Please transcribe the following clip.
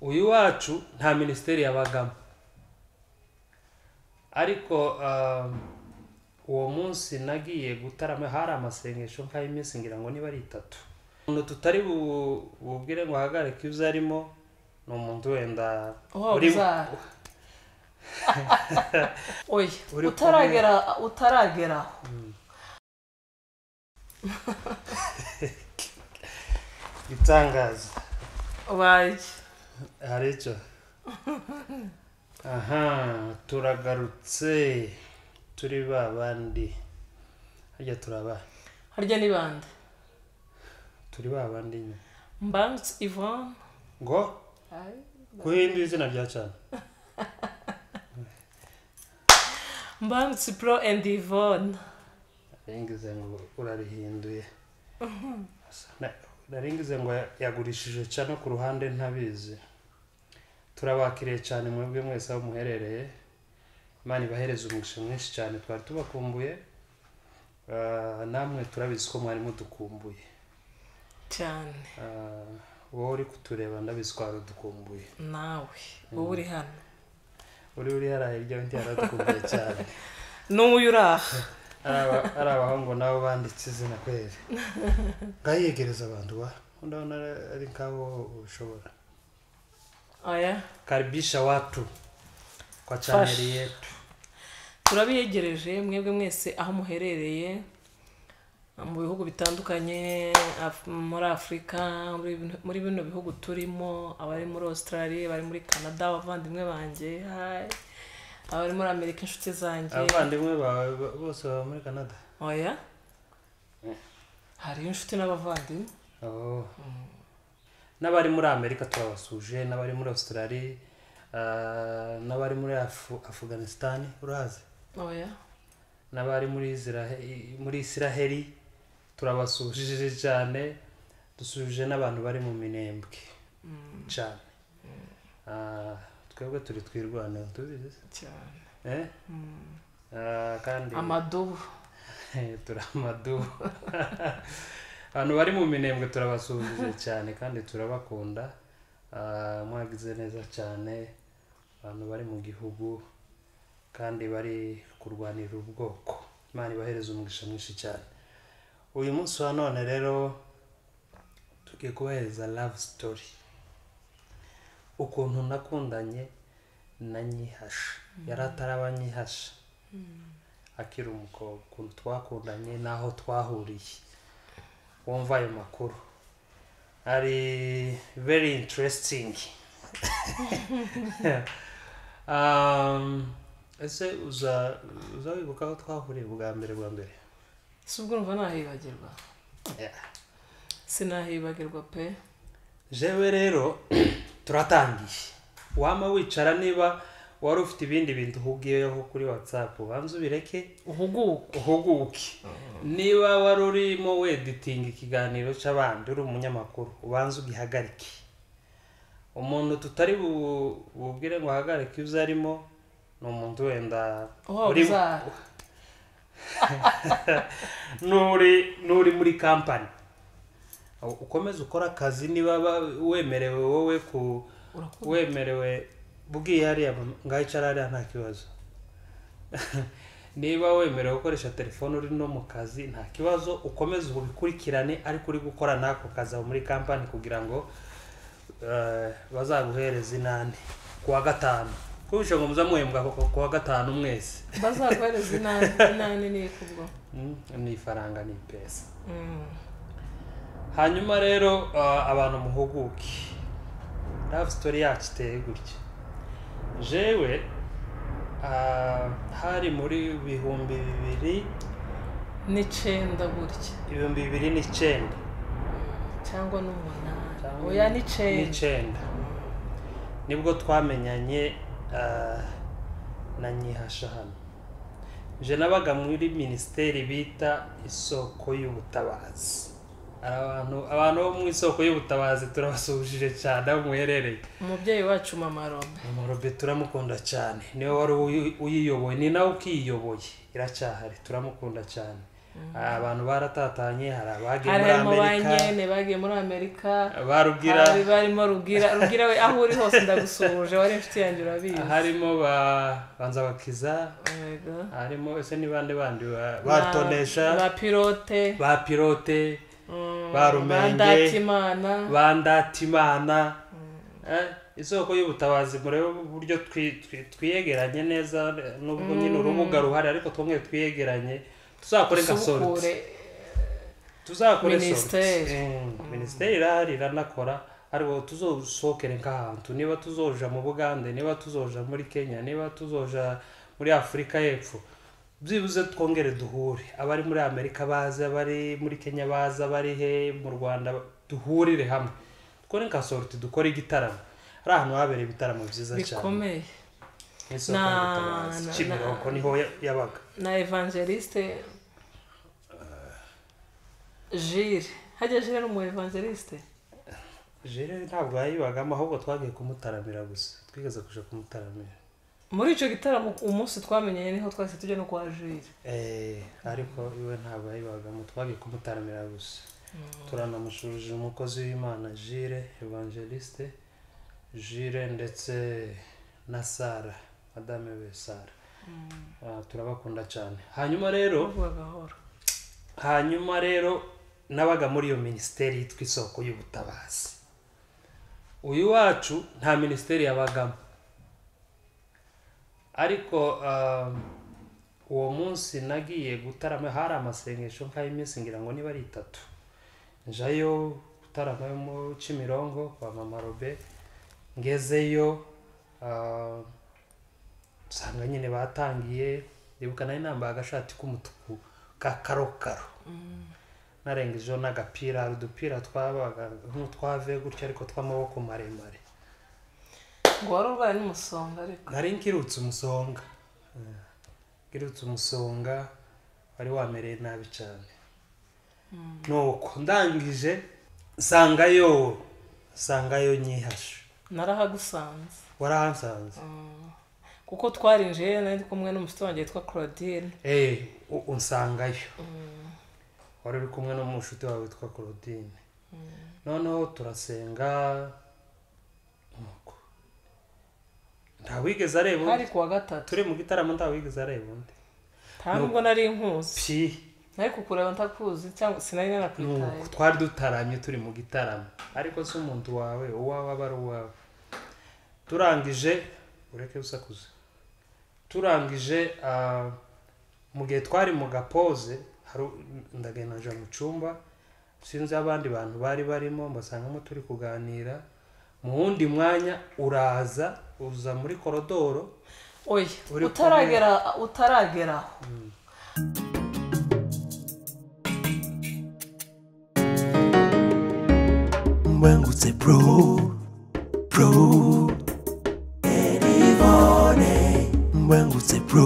uyu wacu nta ministeri yabagamo ariko uwo munsi nagiye gutarama hari amasengesho nk'ay'iminsi ngira ngo niba ari 3 umuntu tutari bubwire ngo hagarike uzarimo no muntu wenda uri oya utaragera itangaza waje haricho aha turagarutse turi babandi harya turaba harya ni bande turi babandi Mbangutse Yvonne ngo kuhindu izina rya cyane Mbangutse Pro and Yvonne Naringize ngo urarihinduye naringize ngo yagurishije cyane ku ruhande ntabizi turabakiriye cyane mwebwe mwese aho muherereye Imana ibahereze umugisha mwinshi cyane twari tubakumbuye namwe turabizi ko mwari mudukumbuye cyane wowe uri kutureba ndabizi ko dukumbuye nawe wowe uri hano uri haraye iryo ndi yaradukumbuye cyane n'uyu uraha arabaho ngo nabo banditse izina kwere ngayegereza abantu ndabona ari nkabo ushobora oya karibisha watu kwa channel yetu turabiyegereje mwebwe mwese aho muherereye mu bihugu bitandukanye muri Afrika muri bino bihugu turimo abari muri Australia bari muri Canada abavandimwe banje abari muri Amerika inshuti zanjye abavandimwe bose baba muri Canada oya hari inshuti n'abavandimwe n'abari muri Amerika turabasuje n'abari muri Australia n'abari muri Afghanistan urazi oya n'abari muri Israel turabasuje cyane dusuje n'abantu bari mu minembwe cyane twebwe turi twirwana tubizi cyane kandi amadubu turamadubu abantu bari mu minembwe turabasuje cyane kandi turabakunda mwagize neza cyane abantu bari mu gihugu kandi bari kurwanira ubwoko Imana ibahereze umugisha mwinshi cyane uyu munsi wa none rero tugiye kubahereza love story ukuntu nakundanye na Nyihasha yaratarabanyihasha akiri umukobwa ukuntu twakundanye naho twahuriye wumva ayo makuru ari very interesting ese uzawibuka aho twahuriye bwa mbere subwo numva nahibagirwa sinahibagirwa pe jewe rero turatangiye wama wicara niba wari ufite ibindi bintu uhugiyeho kuri WhatsApp banzu bireke uhuguke niba wari urimo editing ikiganiro cy'abandi uri umunyamakuru ubanza ugihagarike umuntu tutari bubwire ngo hagarike uzarimo no muntu wenda nuri muri company ukomeza ukora akazi niba wemerewe wowe wemerewe bugiye hariya ngayicara hariya nta kibazo niba wemerewe gukoresha telefone uri no mu kazi nta kibazo ukomeza ubikurikirane ariko uri gukora nako kazi muri company kugira ngo bazaguhereza inani kuwa gatanu kubisha ngo muzamuhembwa kuwa gatanu mwese bazaguhereza inani ni kubwo ni faranga ni pesa hanyuma rero abantu muhuguke love story yacu iteye gutya jewe hari muri 2009 gutya 2009 cyangwa n'umunani oya ni 9 nibwo twamenyanye na Nyihasha hano je nabaga muri ministeri bita isoko y'ubutabazi abantu bo mu isoko y'ubutabazi turabasubije cyane aho muherereye umubyeyi wacu mama Robe turamukunda cyane niwe wari uyiyoboye ni nawe ukiyoboye iracyahari turamukunda cyane abantu baratatanye hari abagiye muri harimo Amerika banyene bagiye muri Amerika barugira hari barimo rugira we aho uri hose ndagusuhuje wari inshuti yanjye urabizi harimo banza bakiza harimo ese ni bande batonesha ba pilote barumenge bandatimana isoko y'ubutabazi murebe uburyo twiyegeranye neza nubwo nyine urubuga ruhari ariko twongeye twiyegeranye tuzakore ministeri irahari iranakora ariko tuzosohokere nk'ahantu niba tuzoja mu Bugande niba tuzoja muri Kenya niba tuzoja muri Afurika y'Epfo byibuze twongere duhure abari muri Amerika baza abari muri Kenya baza abari he mu Rwanda duhurire hamwe dukore nkasorti dukore igitaramo ari ahantu habereye ibitaramo byiza cyane bikomeye Kimironko niho yabaga na evangeliste Jire hajya Jire no mu evangeliste Jire ntabwo yayibagamo ahubwo twagiye kumutaramira gusa twigeze kuja kumutaramira muri ico gitaramo umunsi twamenyeye niho twase tujye no kwa Jire ariko iwe ntabwo yayibagamo twagiye kumutaramira gusa turanamushuje umukozi w'Imana Jire evangeliste Jire ndetse na Sara Madame we Sara turabakunda cyane hanyuma rero nabaga muri iyo ministeri yitwa isoko y'ubutabazi uyu wacu nta ministeri yabagamo ariko uwo munsi nagiye gutarama hari amasengesho nk'ay'iminsi ngira ngo niba ari 3 njayo gutarama mu Kimironko kwa Mama Robe ngezeyo usanga nyine batangiye ndibuka nari nambaye agashati k'umutuku ka karokaro narengejeho n'agapira udupira twabaga nk'utwave gutya ariko tw'amaboko maremare ngo wari urwaye n'umusonga ariko nari nkirutse umusonga wari wamereye nabi cyane nuko ndangije sangayo nyihashe narahagusanze warahansanze kuko twarinjiye nari kumwe n'umusito wanjye yitwa Claudine unsangayo wari uri kumwe n'umushuti wawe witwa Claudine noneho turasenga nuko ntawigeze areba hari kuwa gatatu turi mu gitaramo ntawigeze areba undi ntabwo nari inkuzi nari kukureba ntakuzi cyangwa sinari nanakwitaye twari dutaramye turi mu gitaramo ariko se umuntu wawe uwawe aba ari uwawe turangije ureke usakuze turangije mu gihe twari mu gapoze ndagenda nja mu cyumba sinzi abandi bantu bari barimo mbasangamo turi kuganira mu wundi mwanya uza muri korodoro oya utarageraho Mbangutse pro Yvonne Mbangutse pro